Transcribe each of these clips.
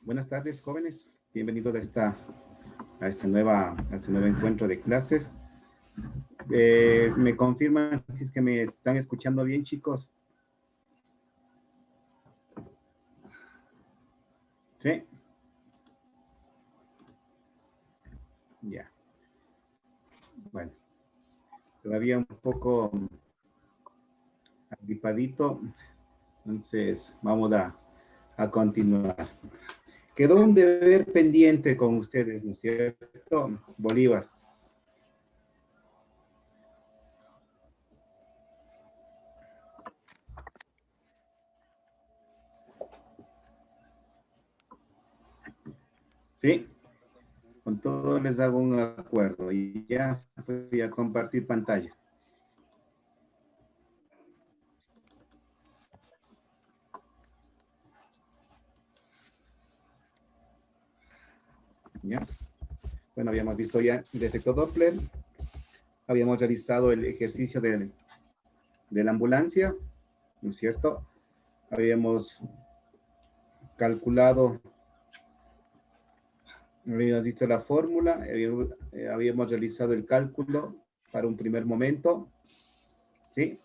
Buenas tardes, jóvenes. Bienvenidos a este nuevo encuentro de clases. ¿Me confirman si es que me están escuchando bien, chicos? ¿Sí? Ya. Bueno, todavía un poco agripadito, entonces vamos a continuar. Quedó un deber pendiente con ustedes, ¿no es cierto? Bolívar. ¿Sí? Con todo les hago un acuerdo y ya voy a compartir pantalla. ¿Ya? Bueno, habíamos visto ya el efecto Doppler, habíamos realizado el ejercicio de la ambulancia, ¿no es cierto? Habíamos calculado, habíamos visto la fórmula, habíamos realizado el cálculo para un primer momento, ¿sí?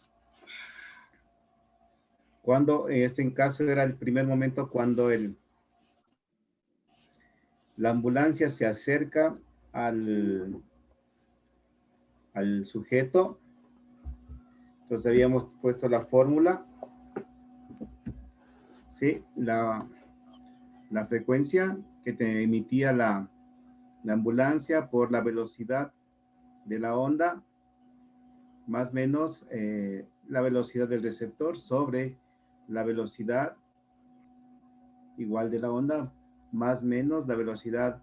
Cuando, en este caso era el primer momento cuando la ambulancia se acerca al sujeto. Entonces habíamos puesto la fórmula, ¿sí? La frecuencia que te emitía la ambulancia por la velocidad de la onda, más o menos la velocidad del receptor sobre la velocidad igual de la onda, más o menos la velocidad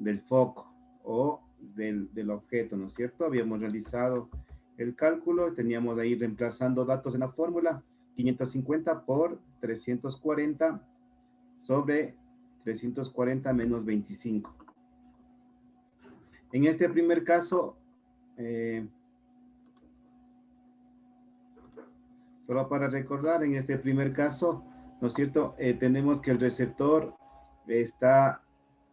del foco o del objeto, ¿no es cierto? Habíamos realizado el cálculo, teníamos ahí reemplazando datos en la fórmula, 550 por 340 sobre 340 menos 25. En este primer caso, solo para recordar, en este primer caso, ¿no es cierto? Tenemos que el receptor está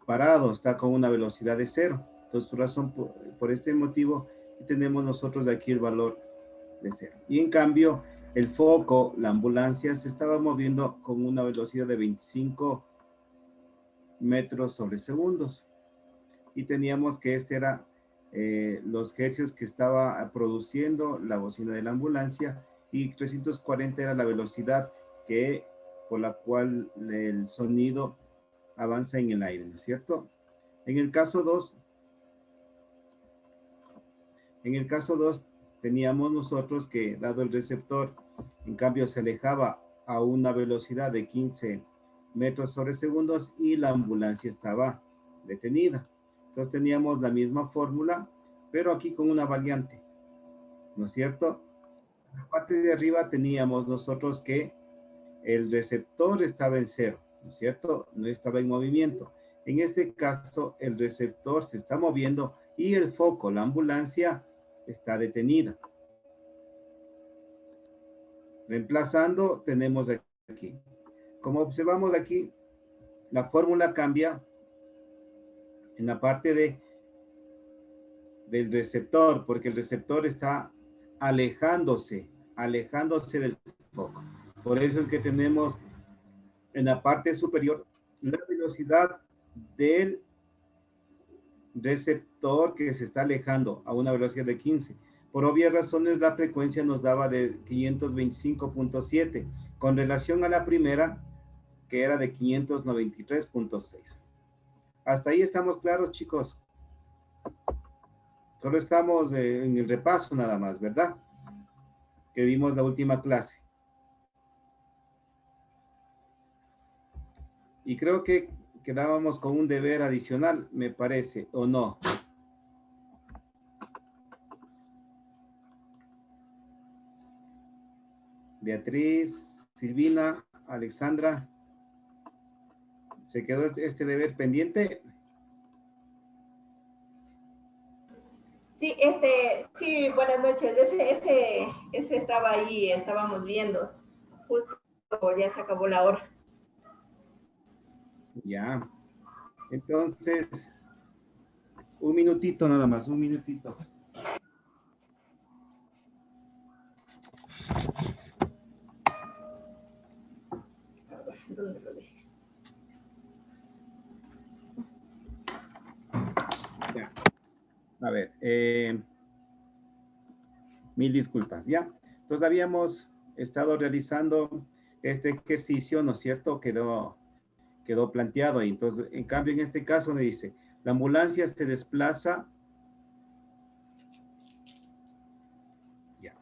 parado, está con una velocidad de cero. Entonces, por este motivo, tenemos nosotros de aquí el valor de cero. Y en cambio, el foco, la ambulancia, se estaba moviendo con una velocidad de 25 metros sobre segundos. Y teníamos que este era los hercios que estaba produciendo la bocina de la ambulancia y 340 era la velocidad por la cual el sonido avanza en el aire, ¿no es cierto? En el caso 2, teníamos nosotros que, dado el receptor, en cambio se alejaba a una velocidad de 15 metros sobre segundos y la ambulancia estaba detenida. Entonces teníamos la misma fórmula, pero aquí con una variante, ¿no es cierto? En la parte de arriba teníamos nosotros que el receptor estaba en cero, ¿no es cierto? No estaba en movimiento. En este caso, el receptor se está moviendo y el foco, la ambulancia, está detenida. Reemplazando, tenemos aquí. Como observamos aquí, la fórmula cambia en la parte del receptor, porque el receptor está alejándose del foco. Por eso es que tenemos en la parte superior la velocidad del receptor que se está alejando a una velocidad de 15. Por obvias razones, la frecuencia nos daba de 525.7 con relación a la primera, que era de 593.6. Hasta ahí estamos claros, chicos. Solo estamos en el repaso nada más, ¿verdad? Que vimos la última clase. Y creo que quedábamos con un deber adicional, me parece, ¿o no? Beatriz, Silvina, Alexandra, ¿se quedó este deber pendiente? Sí, sí, buenas noches. Ese estaba ahí, estábamos viendo. Justo ya se acabó la hora. Ya. Entonces, un minutito nada más, un minutito. ¿Dónde lo dejé? Ya. A ver, mil disculpas, ¿ya? Entonces habíamos estado realizando este ejercicio, ¿no es cierto? Quedó planteado. Y entonces, en cambio, en este caso me dice, la ambulancia se desplaza, ya,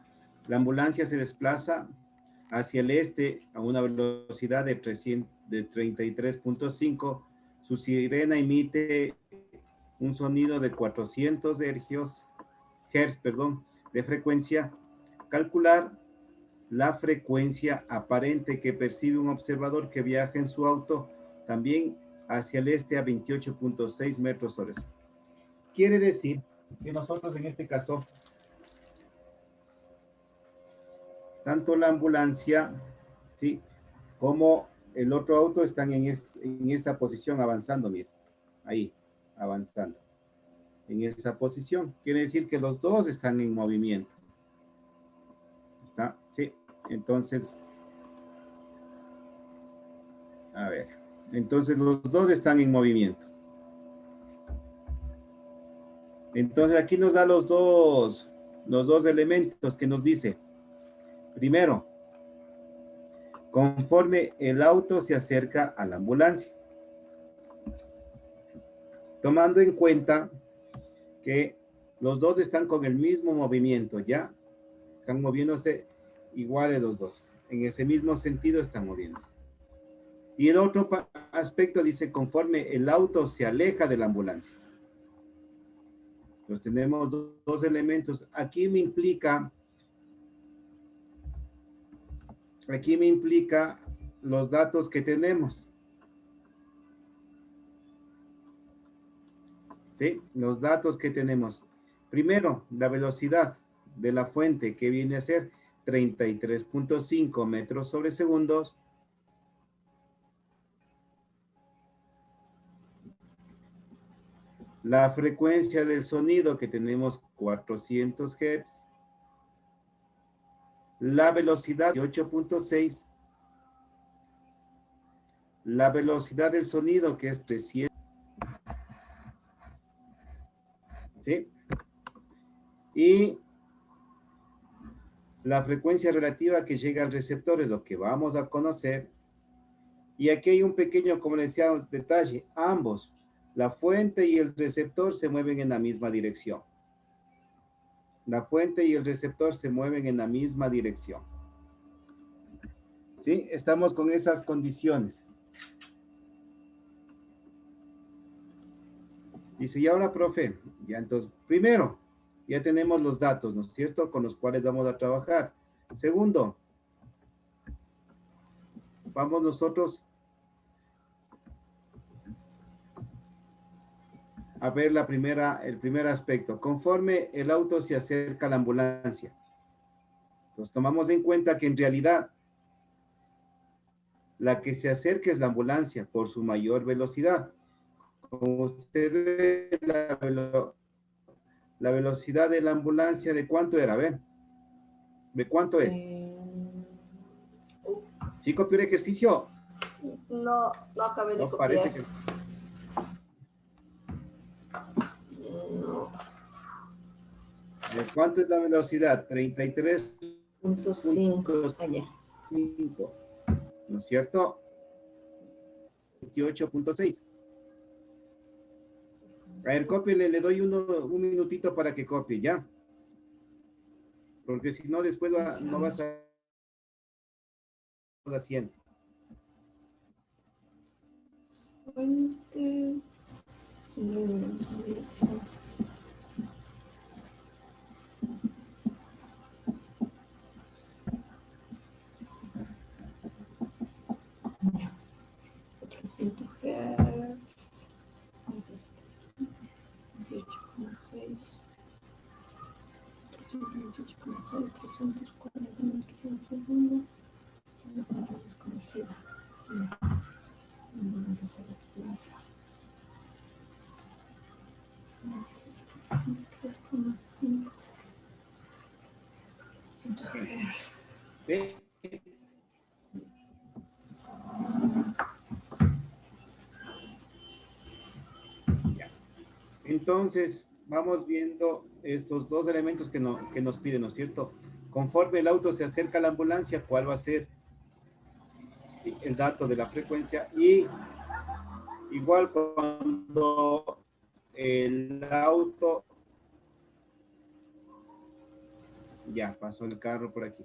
la ambulancia se desplaza hacia el este a una velocidad de 33.5, su sirena emite un sonido de 400 hertz, de frecuencia. Calcular la frecuencia aparente que percibe un observador que viaja en su auto también hacia el este a 28.6 metros sobre segundo. Quiere decir que nosotros en este caso, tanto la ambulancia, ¿sí?, como el otro auto están en esta posición avanzando, miren, ahí, avanzando, en esa posición. Quiere decir que los dos están en movimiento. ¿Está? Sí. Entonces, a ver, entonces los dos están en movimiento. Entonces aquí nos da los dos elementos que nos dice. Primero, conforme el auto se acerca a la ambulancia, tomando en cuenta que los dos están con el mismo movimiento, ¿ya? Están moviéndose iguales los dos. En ese mismo sentido están moviéndose. Y el otro aspecto dice, conforme el auto se aleja de la ambulancia. Entonces tenemos dos elementos. Aquí me implica los datos que tenemos. ¿Sí? Los datos que tenemos. Primero, la velocidad de la fuente, que viene a ser 33.5 metros sobre segundos. La frecuencia del sonido, que tenemos 400 Hz. La velocidad de 8.6. La velocidad del sonido, que es 300. ¿Sí? Y la frecuencia relativa que llega al receptor es lo que vamos a conocer. Y aquí hay un pequeño, como les decía, detalle. Ambos, la fuente y el receptor, se mueven en la misma dirección. La fuente y el receptor se mueven en la misma dirección. ¿Sí? Estamos con esas condiciones. Dice, y ahora, profe, ya entonces, primero, ya tenemos los datos, ¿no es cierto?, con los cuales vamos a trabajar. Segundo, vamos nosotros a ver el primer aspecto. Conforme el auto se acerca a la ambulancia, pues tomamos en cuenta que en realidad la que se acerca es la ambulancia por su mayor velocidad. Como usted ve, la velocidad de la ambulancia, ¿de cuánto era? A ver, ¿de cuánto es? ¿Sí copió el ejercicio? No, no acabé de No, copiar. parece que... No. ¿De cuánto es la velocidad? 33.5. Allá. ¿No es cierto? 28.6. A ver, cópiele, le doy un minutito para que copie, ¿ya? Porque si no, después no vas a haciendo. Fuentes. Hertz. 28,6. 328,6, 340 metros por segundo. Desconocida. ¿Cuánto se desplaza? 3,5. ¿Sí? Ya. Entonces, vamos viendo estos dos elementos que nos piden, ¿no es cierto? Conforme el auto se acerca a la ambulancia, ¿cuál va a ser? Sí, el dato de la frecuencia. Y igual cuando el auto... Ya, pasó el carro por aquí.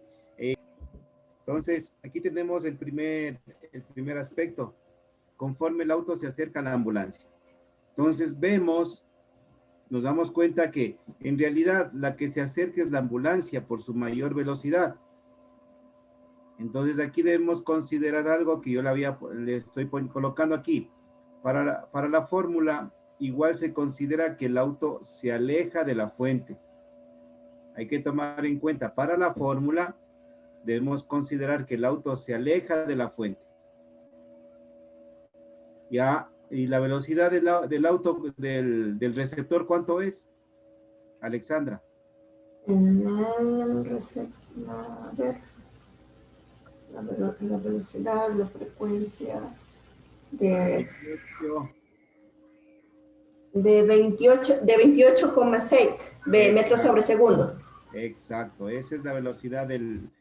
Entonces, aquí tenemos el primer aspecto. Conforme el auto se acerca a la ambulancia. Entonces, nos damos cuenta que en realidad la que se acerca es la ambulancia por su mayor velocidad. Entonces, aquí debemos considerar algo que yo le estoy colocando aquí. Para la fórmula, igual se considera que el auto se aleja de la fuente. Hay que tomar en cuenta, para la fórmula, debemos considerar que el auto se aleja de la fuente. Ya, y la velocidad del auto, del receptor, ¿cuánto es, Alexandra? A ver, la velocidad, la frecuencia de 28,6 metros sobre segundo. Exacto, esa es la velocidad en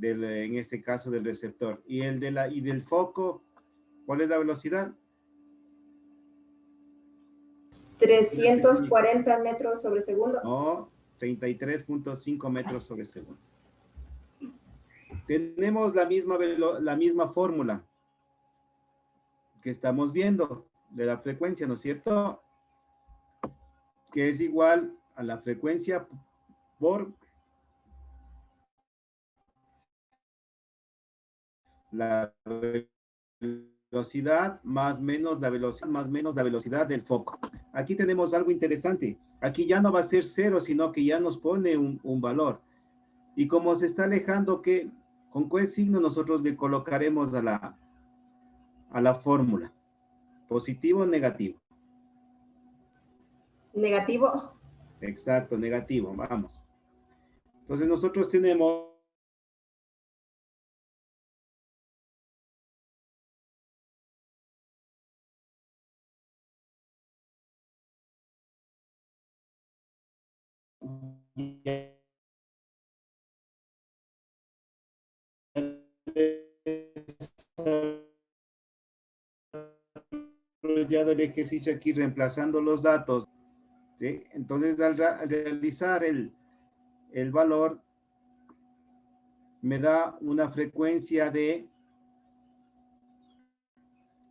este caso del receptor. Y del foco, ¿cuál es la velocidad? 340 metros sobre segundo. No, 33.5 metros sobre segundo. Tenemos la misma fórmula que estamos viendo de la frecuencia, ¿no es cierto? Que es igual a la frecuencia por la velocidad más menos la velocidad del foco. Aquí tenemos algo interesante. Aquí ya no va a ser 0, sino que ya nos pone un valor. Y como se está alejando, ¿con qué signo nosotros le colocaremos a la fórmula? ¿Positivo o negativo? Negativo. Exacto, negativo. Vamos. Entonces nosotros tenemos el ejercicio aquí reemplazando los datos, ¿sí? Entonces al realizar el valor me da una frecuencia de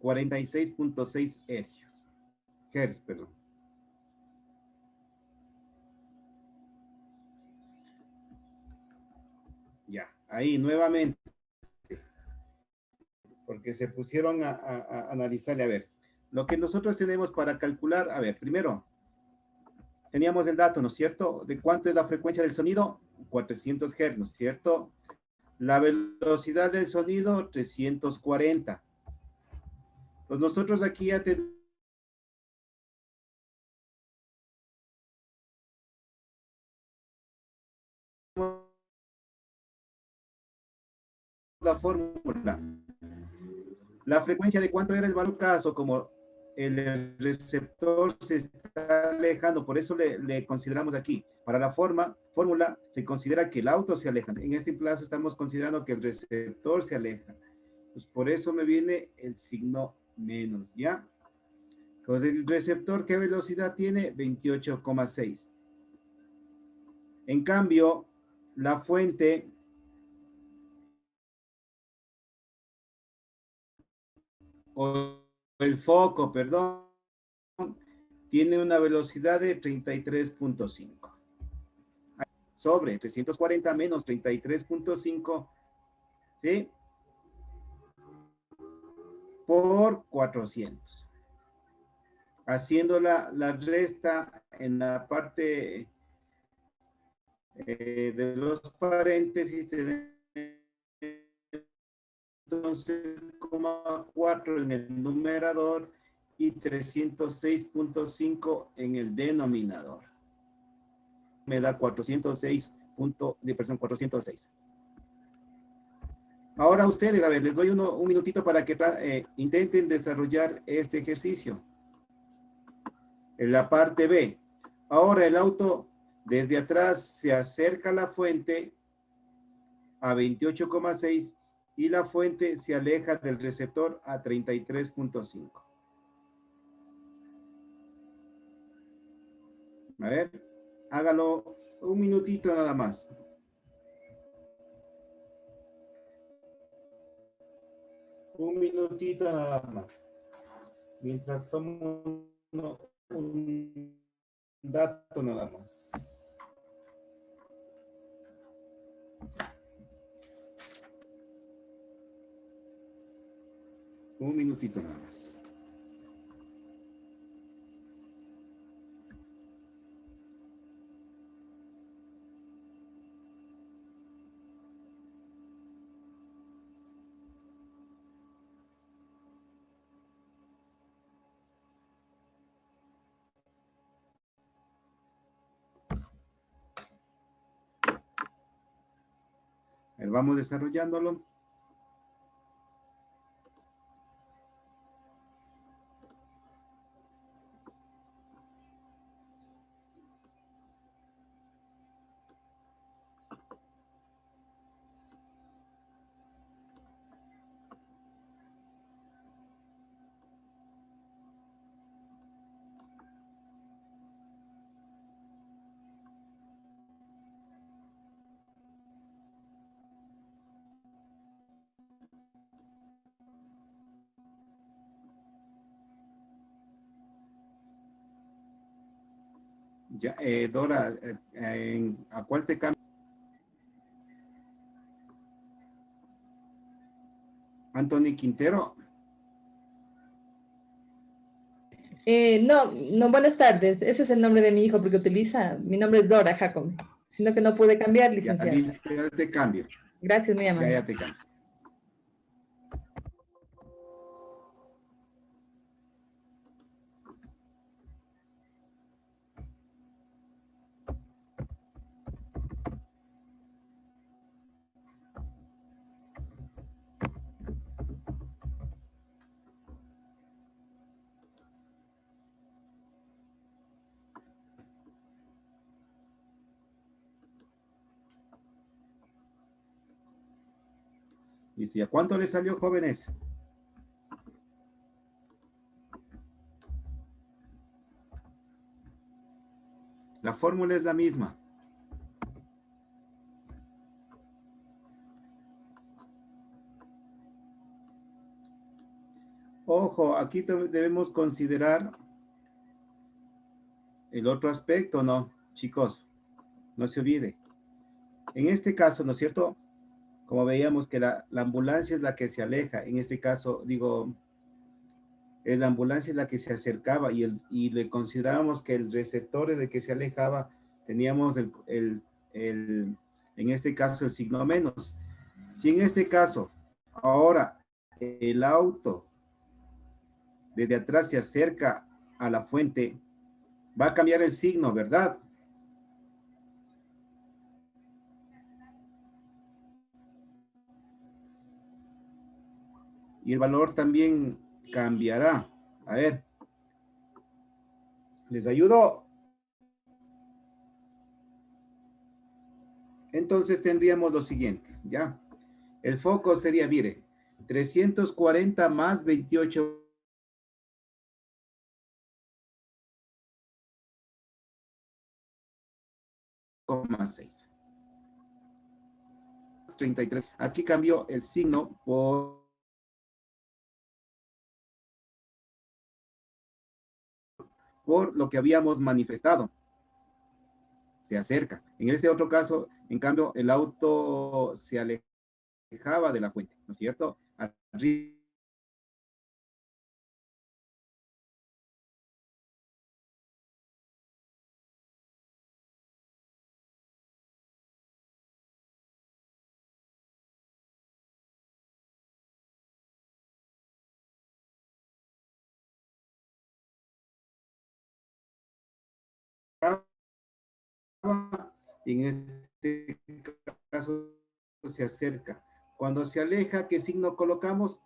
46.6 hertz, perdón. Ya, ahí nuevamente, porque se pusieron a analizarle. A ver, lo que nosotros tenemos para calcular, a ver, primero, teníamos el dato, ¿no es cierto? ¿De cuánto es la frecuencia del sonido? 400 Hz, ¿no es cierto? La velocidad del sonido, 340. Pues nosotros aquí ya tenemos la fórmula. La frecuencia de cuánto era el valor caso, como el receptor se está alejando, por eso le consideramos aquí. Para la fórmula se considera que el auto se aleja. En este plazo estamos considerando que el receptor se aleja. Pues por eso me viene el signo menos, ¿ya? Entonces, el receptor, ¿qué velocidad tiene? 28,6. En cambio, la fuente o el foco, perdón, tiene una velocidad de 33.5. Sobre 340 menos 33.5, ¿sí? Por 400. Haciendo la resta en la parte de los paréntesis, tenemos 311,4 en el numerador y 306,5 en el denominador. Me da 406 perdón, 406. Ahora ustedes, a ver, les doy un minutito para que intenten desarrollar este ejercicio. En la parte B. Ahora el auto desde atrás se acerca a la fuente a 28,6 y la fuente se aleja del receptor a 33,5. A ver, hágalo un minutito nada más. Un minutito nada más. Mientras tomo un dato nada más. Un minutito nada más. A ver, vamos desarrollándolo. Ya, Dora, ¿a cuál te cambia? Anthony Quintero. No, buenas tardes. Ese es el nombre de mi hijo porque utiliza, mi nombre es Dora Jacome, sino que no pude cambiar, Ya, licenciada. ya te cambio. Gracias, muy amable. Ya te cambio. Dice, ¿a cuánto le salió, jóvenes? La fórmula es la misma. Ojo, aquí debemos considerar el otro aspecto, ¿no? Chicos, no se olvide. En este caso, ¿no es cierto? Como veíamos que la ambulancia es la que se aleja. En este caso, digo, es la ambulancia la que se acercaba y le considerábamos que el receptor es el que se alejaba, teníamos en este caso el signo menos. Si en este caso, ahora el auto desde atrás se acerca a la fuente, va a cambiar el signo, ¿verdad? Y el valor también cambiará. A ver, ¿les ayudo? Entonces tendríamos lo siguiente, ¿ya? El foco sería, mire, 340 más 28,6. 33. Aquí cambió el signo por lo que habíamos manifestado. Se acerca. En este otro caso, en cambio, el auto se alejaba de la fuente, ¿no es cierto? Arriba y en este caso se acerca. Cuando se aleja, ¿qué signo colocamos?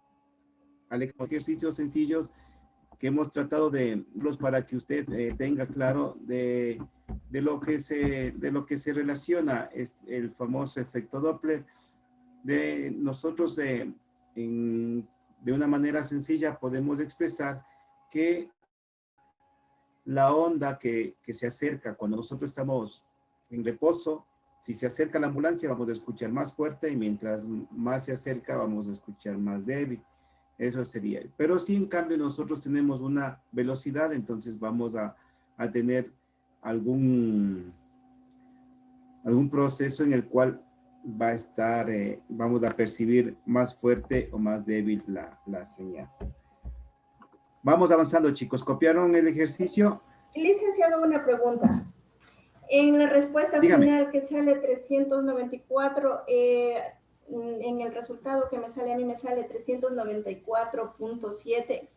Ejercicios sencillos que hemos tratado de los para que usted tenga claro de lo que se relaciona el famoso efecto Doppler. De nosotros de una manera sencilla podemos expresar que la onda que se acerca cuando nosotros estamos en reposo, si se acerca la ambulancia vamos a escuchar más fuerte y mientras más se acerca vamos a escuchar más débil. Eso sería. Pero si en cambio nosotros tenemos una velocidad, entonces vamos a tener algún proceso en el cual va a estar, vamos a percibir más fuerte o más débil la señal. Vamos avanzando, chicos. ¿Copiaron el ejercicio? Licenciado, una pregunta. En la respuesta Dígame. final que sale 394, en el resultado que me sale a mí me sale 394.7.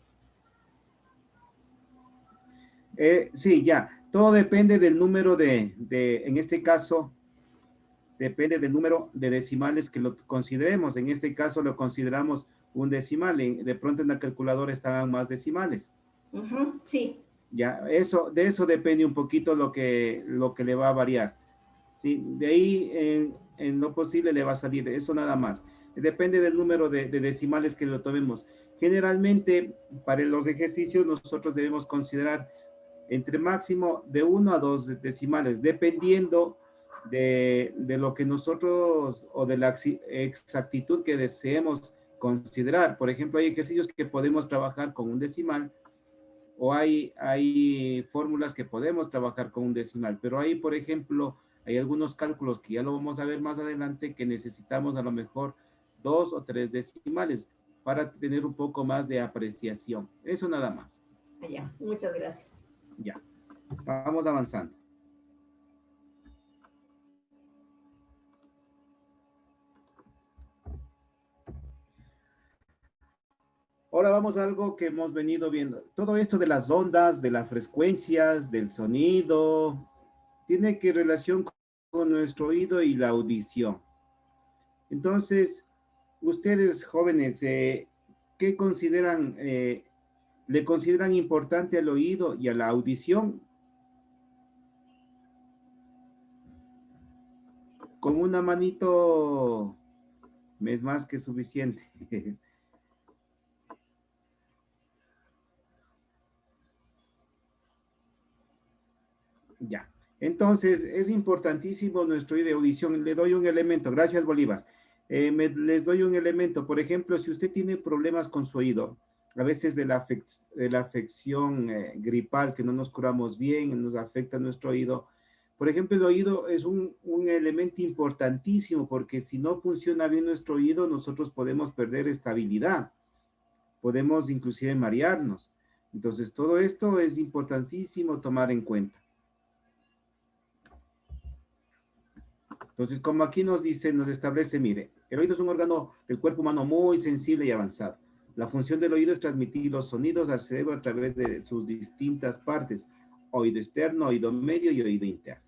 Sí, ya. Todo depende del número en este caso, depende del número de decimales que lo consideremos. En este caso lo consideramos un decimal. De pronto en la calculadora estaban más decimales. Sí. Ya, de eso depende un poquito lo que le va a variar. ¿Sí? De ahí en lo posible le va a salir eso nada más. Depende del número de decimales que lo tomemos. Generalmente para los ejercicios nosotros debemos considerar entre máximo de 1 a 2 decimales, dependiendo de lo que nosotros o de la exactitud que deseemos considerar. Por ejemplo, hay ejercicios que podemos trabajar con un decimal o hay fórmulas que podemos trabajar con un decimal, pero ahí, por ejemplo, hay algunos cálculos que ya lo vamos a ver más adelante que necesitamos a lo mejor 2 o 3 decimales para tener un poco más de apreciación. Eso nada más. Ya, muchas gracias. Ya, vamos avanzando. Ahora vamos a algo que hemos venido viendo. Todo esto de las ondas, de las frecuencias, del sonido, tiene que relación con nuestro oído y la audición. Entonces, ustedes jóvenes, ¿qué consideran, le consideran importante al oído y a la audición? Con una manito me es más que suficiente. Ya. Entonces, es importantísimo nuestro oído de audición. Le doy un elemento. Gracias, Bolívar. Les doy un elemento. Por ejemplo, si usted tiene problemas con su oído, a veces de la afección gripal, que no nos curamos bien, nos afecta nuestro oído. Por ejemplo, el oído es un elemento importantísimo porque si no funciona bien nuestro oído, nosotros podemos perder estabilidad. Podemos inclusive marearnos. Entonces, todo esto es importantísimo tomar en cuenta. Entonces, como aquí nos dice, nos establece, mire, el oído es un órgano del cuerpo humano muy sensible y avanzado. La función del oído es transmitir los sonidos al cerebro a través de sus distintas partes, oído externo, oído medio y oído interno.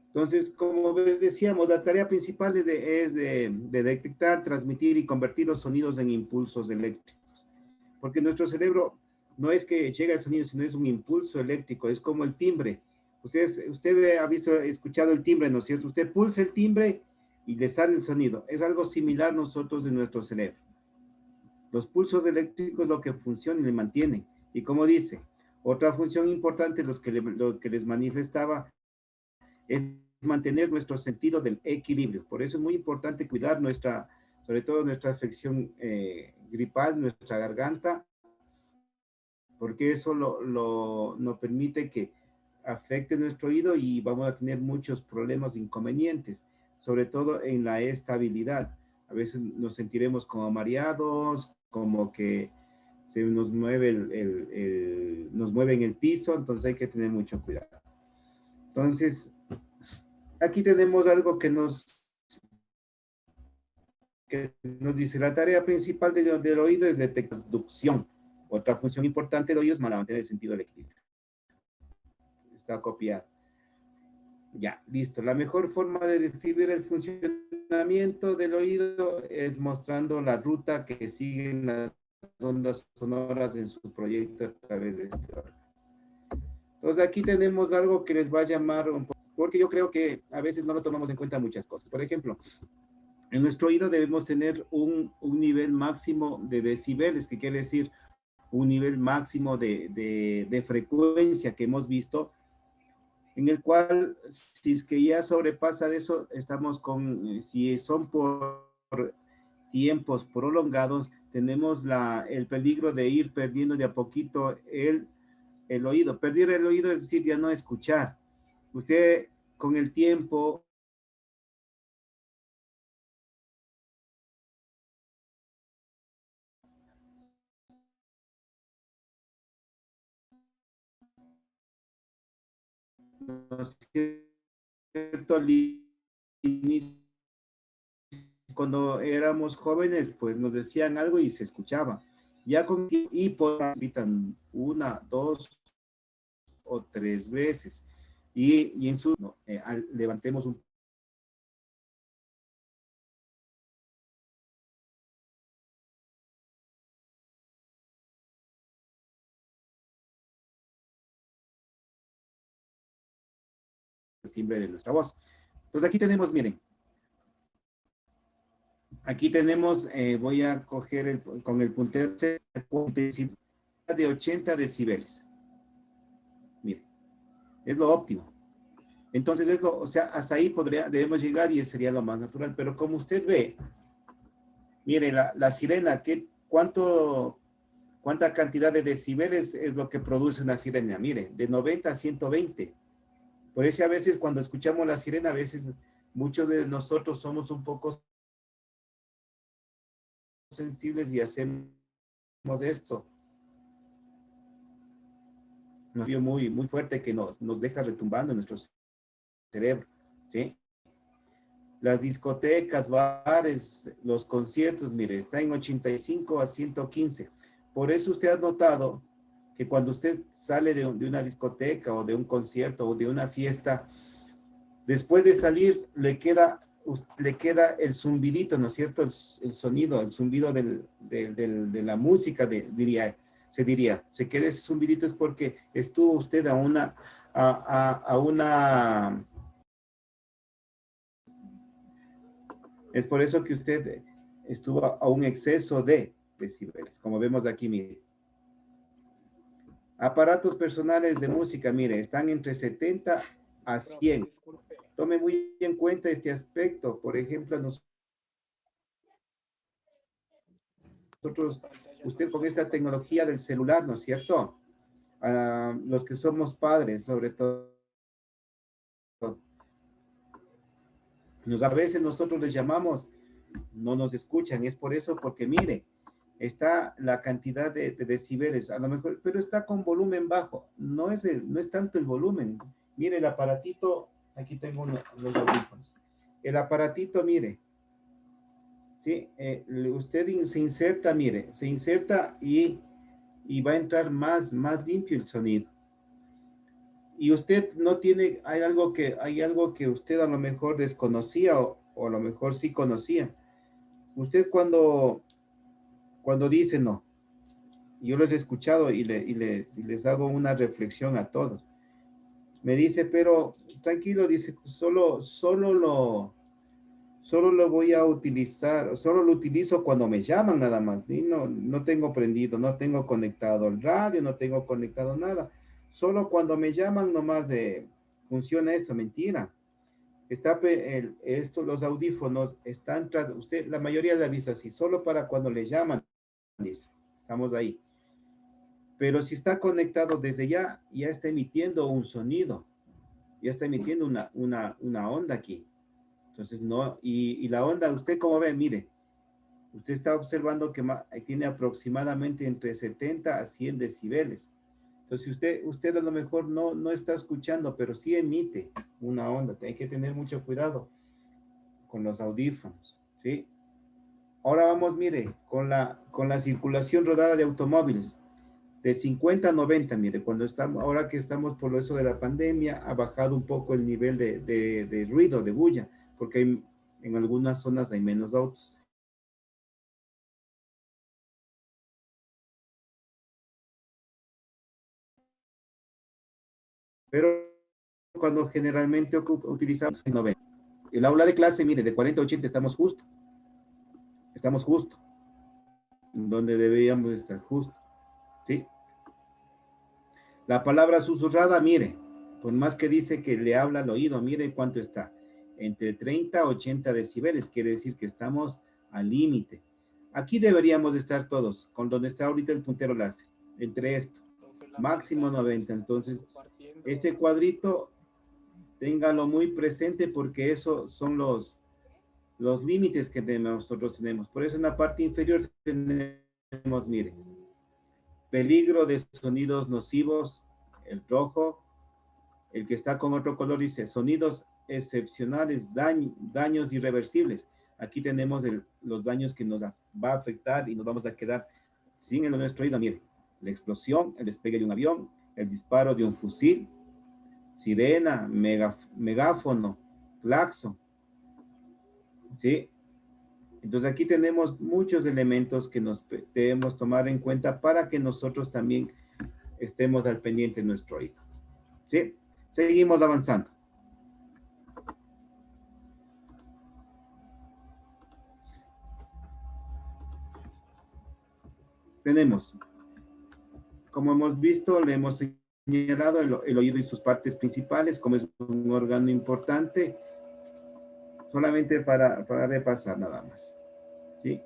Entonces, como decíamos, la tarea principal es de detectar, transmitir y convertir los sonidos en impulsos eléctricos. Porque nuestro cerebro no es que llega el sonido, sino es un impulso eléctrico, es como el timbre. Usted ha escuchado el timbre, ¿no es cierto? Usted pulsa el timbre y le sale el sonido. Es algo similar nosotros en nuestro cerebro. Los pulsos eléctricos lo que funcionan y le mantienen. Y como dice, otra función importante, lo que les manifestaba, es mantener nuestro sentido del equilibrio. Por eso es muy importante cuidar sobre todo nuestra afección gripal, nuestra garganta, porque eso nos permite que afecte nuestro oído y vamos a tener muchos problemas, inconvenientes, sobre todo en la estabilidad. A veces nos sentiremos como mareados, como que se nos mueve nos mueve en el piso, entonces hay que tener mucho cuidado. Entonces, aquí tenemos algo que nos dice, la tarea principal del oído es detección. Otra función importante del oído es mantener el sentido del equilibrio. está copiado. Ya, listo. La mejor forma de describir el funcionamiento del oído es mostrando la ruta que siguen las ondas sonoras en su proyecto a través de este órgano. Entonces aquí tenemos algo que les va a llamar un poco, porque yo creo que a veces no lo tomamos en cuenta muchas cosas. Por ejemplo, en nuestro oído debemos tener un nivel máximo de decibeles, que quiere decir un nivel máximo de frecuencia que hemos visto, en el cual, si es que ya sobrepasa de eso, estamos con, si son por tiempos prolongados, tenemos el peligro de ir perdiendo de a poquito el oído. Perder el oído es decir, ya no escuchar. Usted con el tiempo ¿no es cierto? Cuando éramos jóvenes, pues nos decían algo y se escuchaba. Ya con y por una, dos o tres veces. Y en su no, levantemos un timbre de nuestra voz. Entonces aquí tenemos, miren, aquí tenemos, voy a coger con el puntero de 80 decibeles. Miren, es lo óptimo. Entonces, o sea, hasta ahí debemos llegar y sería lo más natural. Pero como usted ve, mire, la sirena, ¿cuánta cantidad de decibeles es lo que produce una sirena? Mire, de 90 a 120. Por eso a veces cuando escuchamos la sirena, a veces muchos de nosotros somos un poco sensibles y hacemos esto. Nos vio muy, muy fuerte que nos deja retumbando en nuestro cerebro, ¿sí? Las discotecas, bares, los conciertos, mire, está en 85 a 115. Por eso usted ha notado que cuando usted sale de una discoteca o de un concierto o de una fiesta, después de salir le queda el zumbidito, ¿no es cierto? El sonido, el zumbido de la música, se diría. Se queda ese zumbidito es porque estuvo usted a una es por eso que usted estuvo a un exceso de decibeles, como vemos aquí, mire. Aparatos personales de música, mire, están entre 70 a 100. Tome muy en cuenta este aspecto. Por ejemplo, nosotros, usted con esta tecnología del celular, ¿no es cierto? Los que somos padres, sobre todo, a veces nosotros les llamamos, no nos escuchan, es por eso, porque mire, está la cantidad de decibeles, a lo mejor, pero está con volumen bajo, no es tanto el volumen. Mire el aparatito, aquí tengo los audífonos. El aparatito, mire, ¿sí? Usted se inserta, mire, se inserta y va a entrar más limpio el sonido. Y usted no tiene, hay algo que usted a lo mejor desconocía o a lo mejor sí conocía. Usted cuando dice no, yo los he escuchado y les hago una reflexión a todos. Me dice, pero tranquilo, dice, solo lo voy a utilizar, solo lo utilizo cuando me llaman nada más, ¿sí? No tengo prendido, no tengo conectado el radio, no tengo conectado nada. Solo cuando me llaman nomás funciona esto, mentira. Los audífonos están, la mayoría le avisa así, solo para cuando le llaman, dice, estamos ahí. Pero si está conectado desde ya está emitiendo un sonido, ya está emitiendo una onda aquí. Entonces, no, y la onda, usted como ve, mire, usted está observando que tiene aproximadamente entre 70 a 100 decibeles. Entonces, usted a lo mejor no está escuchando, pero sí emite una onda. Hay que tener mucho cuidado con los audífonos, ¿sí? Ahora vamos, mire, con la circulación rodada de automóviles. De 50 a 90, mire, cuando estamos, ahora que estamos por eso de la pandemia, ha bajado un poco el nivel de ruido, de bulla, porque en algunas zonas hay menos autos. Pero cuando generalmente utilizamos el 90. El aula de clase, mire, de 40 a 80 estamos justo, donde deberíamos estar justo, ¿sí? La palabra susurrada, mire, por más que dice que le habla al oído, mire cuánto está, entre 30 a 80 decibeles, quiere decir que estamos al límite. Aquí deberíamos estar todos, con donde está ahorita el puntero láser, entre esto, máximo 90. Entonces, este cuadrito, téngalo muy presente porque esos son los límites que nosotros tenemos. Por eso en la parte inferior tenemos, mire, peligro de sonidos nocivos, el rojo. El que está con otro color dice sonidos excepcionales, daños irreversibles. Aquí tenemos los daños que nos va a afectar y nos vamos a quedar sin el nuestro oído. Mire, la explosión, el despegue de un avión, el disparo de un fusil, sirena, megáfono, claxon, ¿sí? Entonces aquí tenemos muchos elementos que nos debemos tomar en cuenta para que nosotros también estemos al pendiente de nuestro oído, ¿sí? Seguimos avanzando. Tenemos, como hemos visto, le hemos señalado el oído y sus partes principales, como es un órgano importante, solamente para repasar nada más, ¿sí?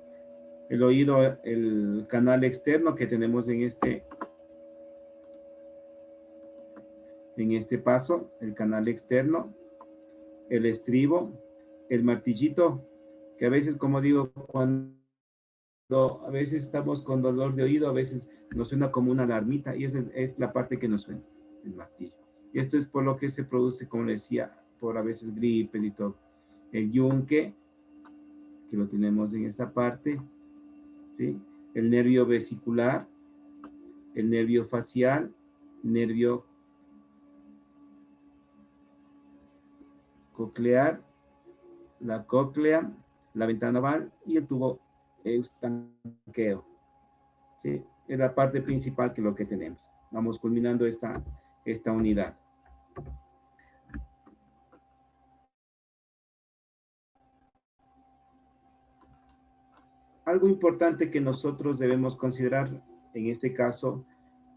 El oído, el canal externo que tenemos en este paso, el canal externo, el estribo, el martillito, que a veces, como digo, cuando a veces estamos con dolor de oído, a veces nos suena como una alarmita y esa es la parte que nos suena, el martillo. Y esto es por lo que se produce, como le decía, por a veces gripe y todo. El yunque, que lo tenemos en esta parte, ¿sí? El nervio vesicular, el nervio facial, nervio coclear, la cóclea, la ventana oval y el tubo eustanqueo, ¿sí? Es la parte principal que lo que tenemos. Vamos culminando esta unidad. Algo importante que nosotros debemos considerar, en este caso,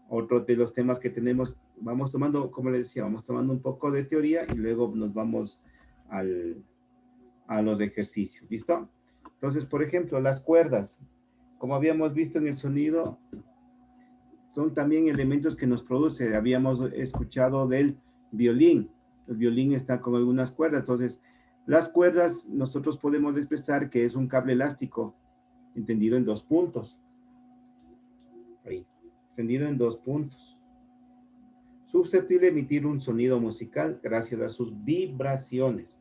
otro de los temas que tenemos, vamos tomando, como les decía, vamos tomando un poco de teoría y luego nos vamos a los ejercicios, ¿listo? Entonces, por ejemplo, las cuerdas, como habíamos visto en el sonido, son también elementos que nos produce. Habíamos escuchado del violín. El violín está con algunas cuerdas. Entonces, las cuerdas nosotros podemos expresar que es un cable elástico entendido en dos puntos. Ahí, entendido en dos puntos. Susceptible de emitir un sonido musical gracias a sus vibraciones.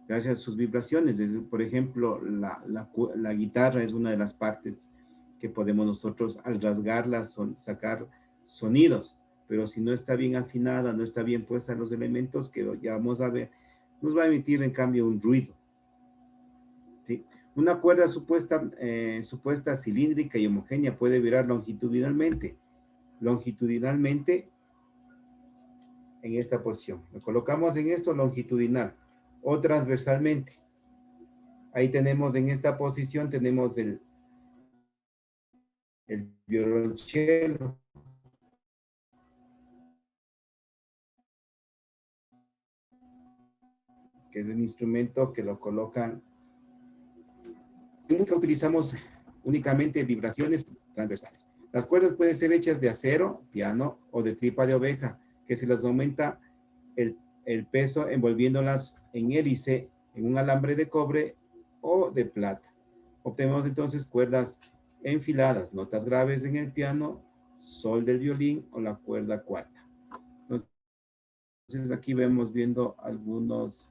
Gracias a sus vibraciones. Por ejemplo, la guitarra es una de las partes que podemos nosotros al rasgarla sacar sonidos, pero si no está bien afinada, no está bien puesta los elementos que ya vamos a ver, nos va a emitir en cambio un ruido, ¿sí? Una cuerda supuesta cilíndrica y homogénea puede vibrar longitudinalmente en esta posición. Lo colocamos en esto longitudinal o transversalmente. Ahí tenemos en esta posición, tenemos el violonchelo, que es el instrumento que lo colocan. Nunca utilizamos únicamente vibraciones transversales. Las cuerdas pueden ser hechas de acero, piano o de tripa de oveja, que se les aumenta el peso envolviéndolas en hélice, en un alambre de cobre o de plata. Obtenemos entonces cuerdas enfiladas, notas graves en el piano, sol del violín o la cuerda cuarta. Entonces aquí vemos viendo algunos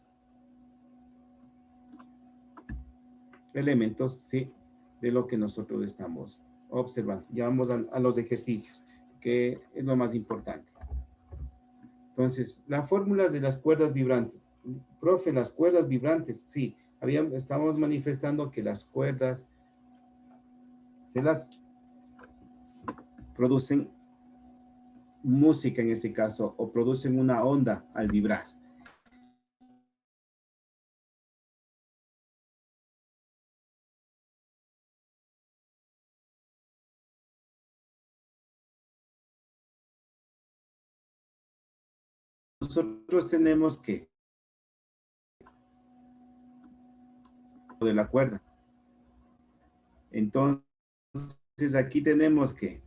elementos, sí, de lo que nosotros estamos observando. Ya vamos a los ejercicios, que es lo más importante. Entonces, la fórmula de las cuerdas vibrantes. Profe, las cuerdas vibrantes, sí. Estábamos manifestando que las cuerdas se las producen música en este caso, o producen una onda al vibrar. Nosotros tenemos que de la cuerda. Entonces, aquí tenemos que,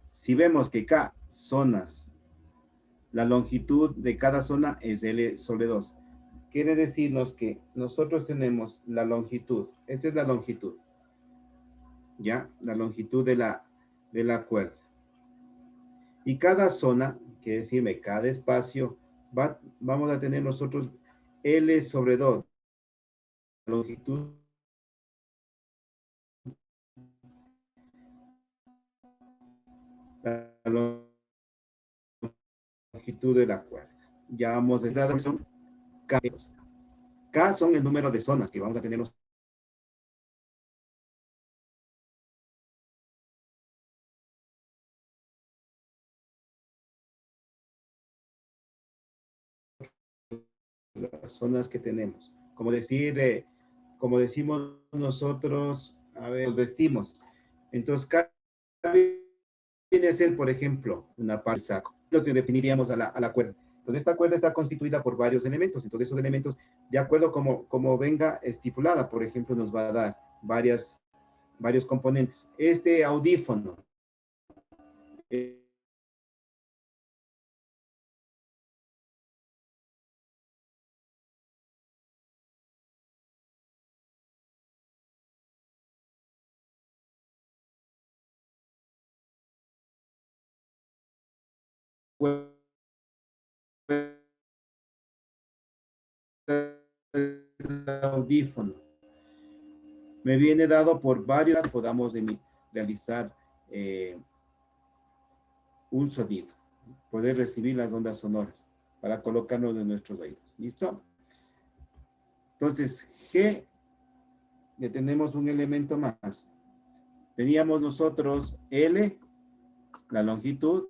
si vemos que K zonas, la longitud de cada zona es L sobre 2. Quiere decirnos que nosotros tenemos la longitud. Esta es la longitud. ¿Ya? La longitud de la cuerda. Y cada zona, quiere decirme, cada espacio, vamos a tener nosotros L sobre 2. La longitud la longitud de la cuerda. Ya vamos a esta son K. K son el número de zonas que vamos a tener las zonas que tenemos. Como decir, como decimos nosotros, a ver, nos vestimos. Entonces, K viene a ser, por ejemplo, una parte del saco. Lo que definiríamos a la cuerda. Entonces, esta cuerda está constituida por varios elementos. Entonces, esos elementos, de acuerdo como venga estipulada, por ejemplo, nos va a dar varios componentes. Este audífono el audífono me viene dado por varios, podamos realizar un sonido, poder recibir las ondas sonoras para colocarnos en nuestros oídos. ¿Listo? Entonces, G, ya tenemos un elemento más. Teníamos nosotros L, la longitud,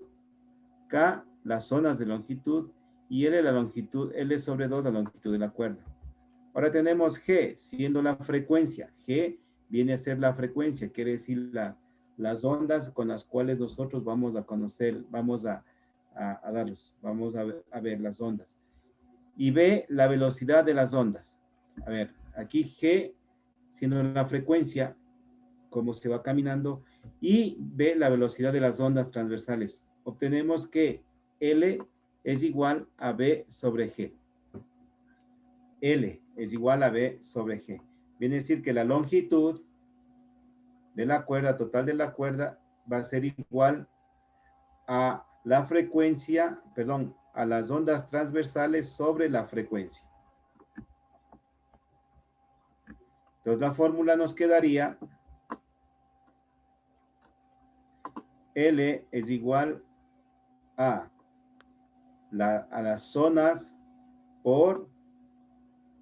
K, las zonas de longitud, y L, la longitud, L sobre 2, la longitud de la cuerda. Ahora tenemos G, siendo la frecuencia. G viene a ser la frecuencia, quiere decir las ondas con las cuales nosotros vamos a conocer, vamos a darlos, vamos a ver las ondas. Y B, la velocidad de las ondas. A ver, aquí G, siendo la frecuencia, cómo se va caminando, y B, la velocidad de las ondas transversales. Obtenemos que L es igual a B sobre G. L es igual a B sobre G. Viene a decir que la longitud de la cuerda, total de la cuerda, va a ser igual a la frecuencia, perdón, a las ondas transversales sobre la frecuencia. Entonces la fórmula nos quedaría L es igual a las zonas por,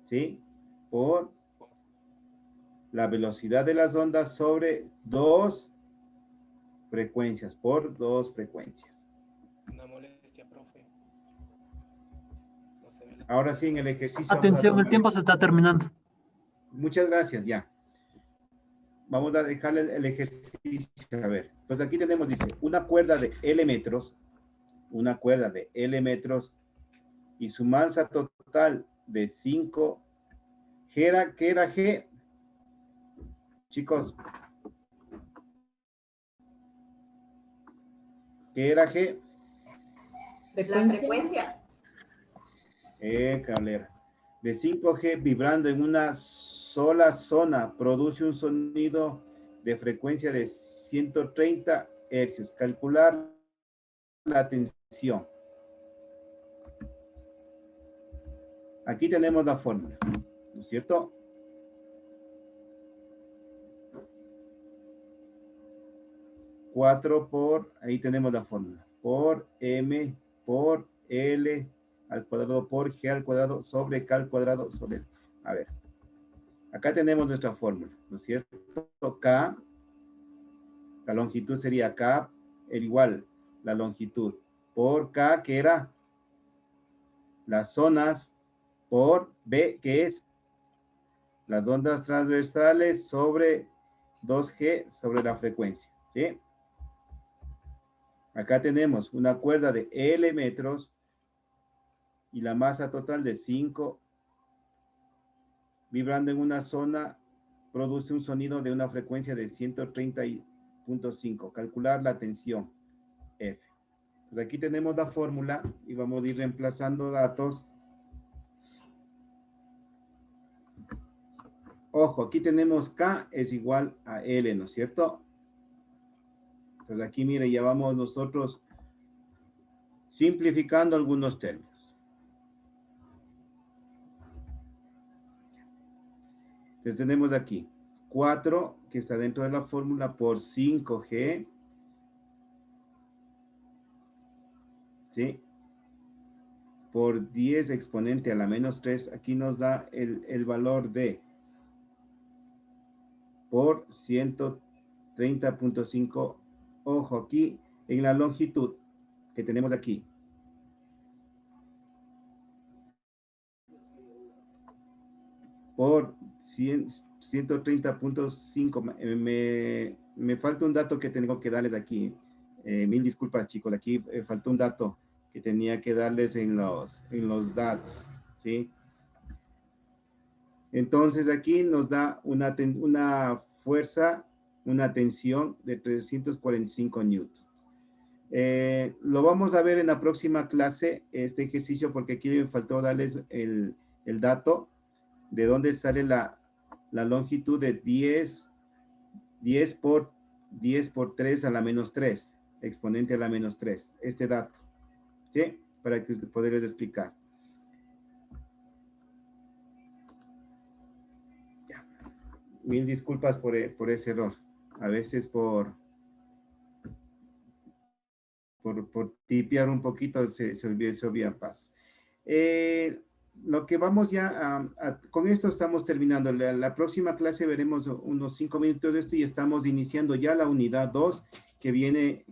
¿sí? Por la velocidad de las ondas sobre dos frecuencias, por dos frecuencias. Una molestia, profe. No se ve la... Ahora sí, en el ejercicio. Atención, el tiempo se está terminando. Muchas gracias, ya. Vamos a dejarle el ejercicio. A ver, pues aquí tenemos, dice, una cuerda de L metros, y su masa total de 5. ¿Qué era G? Chicos. ¿Qué era G? La frecuencia. Cablera. De 5G vibrando en una sola zona produce un sonido de frecuencia de 130 hercios. Calcular la tensión. Aquí tenemos la fórmula, ¿no es cierto? 4 por, ahí tenemos la fórmula, por M por L al cuadrado por G al cuadrado sobre K al cuadrado sobre, a ver, acá tenemos nuestra fórmula, ¿no es cierto? K, la longitud sería K, el igual, la longitud, por K, que era las zonas, por B, que es las ondas transversales sobre 2G sobre la frecuencia, ¿sí? Acá tenemos una cuerda de L metros y la masa total de 5 vibrando en una zona produce un sonido de una frecuencia de 130.5. Calcular la tensión F. Entonces aquí tenemos la fórmula y vamos a ir reemplazando datos. Ojo, aquí tenemos K es igual a L, ¿no es cierto? Entonces aquí, mire, ya vamos nosotros simplificando algunos términos. Entonces tenemos aquí 4, que está dentro de la fórmula, por 5G, ¿sí? Por 10 exponente a la menos 3, aquí nos da el valor de por 130.5. Ojo, aquí en la longitud que tenemos aquí. Por 130.5. Me falta un dato que tengo que darles aquí. Mil disculpas, chicos. Aquí faltó un dato que tenía que darles en los datos, ¿sí? Entonces aquí nos da una fuerza, una tensión de 345 newtons. Lo vamos a ver en la próxima clase, este ejercicio, porque aquí me faltó darles el dato de dónde sale la longitud de 10 por 3 a la menos 3, exponente a la menos 3, este dato, ¿sí? Para que usted pueda explicar. Ya. Mil disculpas por ese error. A veces por tipear un poquito se olvida paz. Lo que vamos ya con esto estamos terminando. La próxima clase veremos unos 5 minutos de esto y estamos iniciando ya la unidad 2 que viene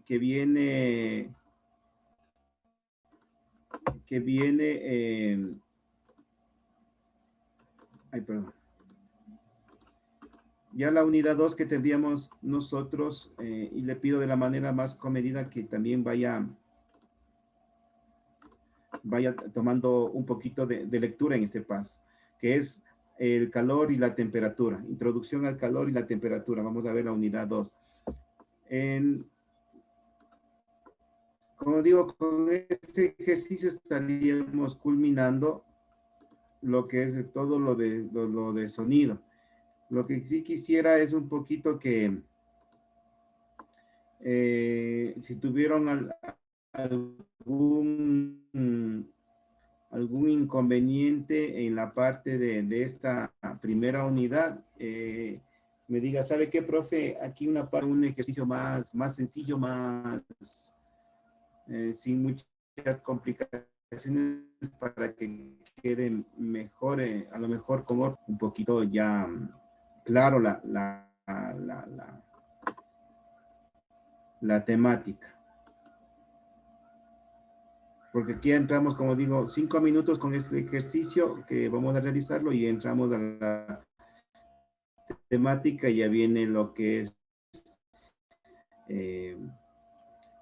ay, perdón. Ya la unidad 2 que tendríamos nosotros, y le pido de la manera más comedida que también vaya tomando un poquito de lectura en este paso, que es el calor y la temperatura, introducción al calor y la temperatura. Vamos a ver la unidad 2. Como digo, con este ejercicio estaríamos culminando lo que es todo lo de sonido. Lo que sí quisiera es un poquito que si tuvieron algún inconveniente en la parte de esta primera unidad, me diga, ¿sabe qué, profe? Aquí un ejercicio más sencillo, sin muchas complicaciones para que quede mejor, a lo mejor con un poquito ya claro la temática. Porque aquí entramos, como digo, 5 minutos con este ejercicio que vamos a realizarlo y entramos a la temática y ya viene lo que es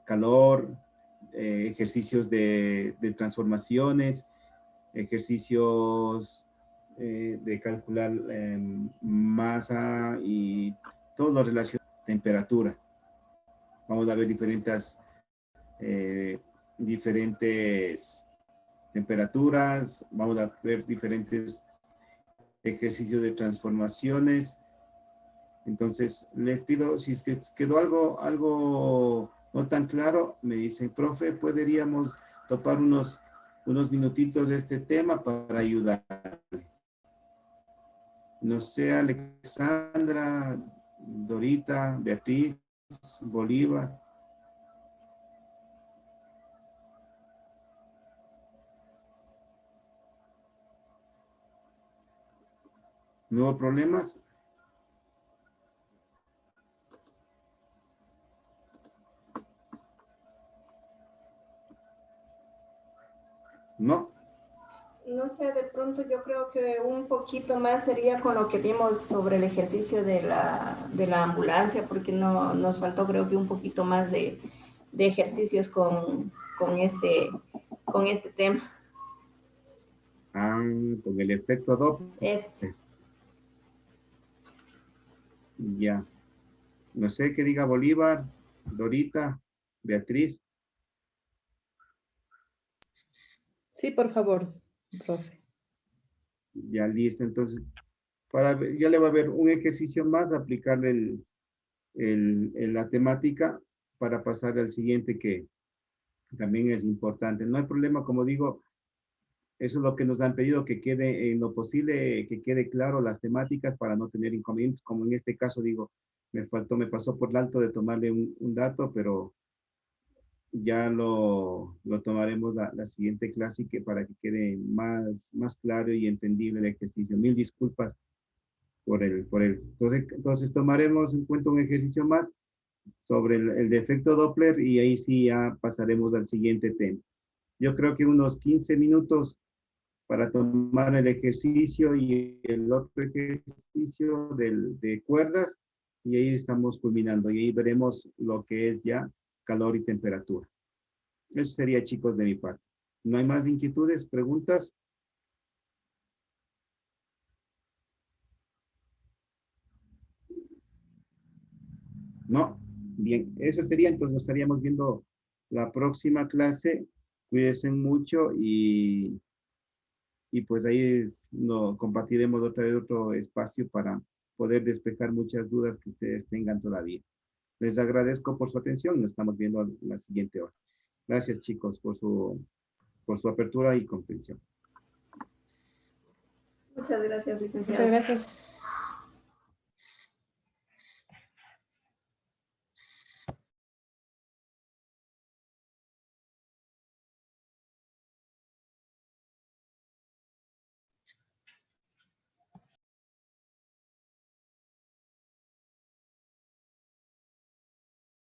calor, ejercicios de transformaciones, ejercicios de calcular masa y todo lo relacionado a temperatura. Vamos a ver diferentes temperaturas, vamos a ver diferentes ejercicios de transformaciones. Entonces, les pido, si es que quedó algo no tan claro, me dicen, profe, podríamos topar unos minutitos de este tema para ayudar. No sé, Alexandra, Dorita, Beatriz. Bolívar. ¿No hubo problemas? No. No sé, de pronto yo creo que un poquito más sería con lo que vimos sobre el ejercicio de la ambulancia, porque no, nos faltó creo que un poquito más de ejercicios con este tema. Ah, con el efecto Doppler. Es, Ya. No sé qué diga Bolívar, Dorita, Beatriz. Sí, por favor, profe. Ya listo. Entonces, ya le va a haber un ejercicio más, aplicarle la temática para pasar al siguiente que también es importante. No hay problema, como digo, eso es lo que nos han pedido, que quede en lo posible, que quede claro las temáticas para no tener inconvenientes, como en este caso digo, me pasó por el alto de tomarle un dato, pero ya lo tomaremos la siguiente clase para que quede más claro y entendible el ejercicio. Mil disculpas por el. Entonces tomaremos en cuenta un ejercicio más sobre el defecto Doppler y ahí sí ya pasaremos al siguiente tema. Yo creo que unos 15 minutos para tomar el ejercicio y el otro ejercicio de cuerdas y ahí estamos culminando y ahí veremos lo que es ya calor y temperatura. Eso sería, chicos, de mi parte. ¿No hay más inquietudes, preguntas? No. Bien, eso sería, entonces nos estaríamos viendo la próxima clase. Cuídense mucho y pues ahí compartiremos otra vez otro espacio para poder despejar muchas dudas que ustedes tengan todavía. Les agradezco por su atención. Nos estamos viendo en la siguiente hora. Gracias, chicos, por su apertura y comprensión. muchas gracias, licenciado. Muchas gracias.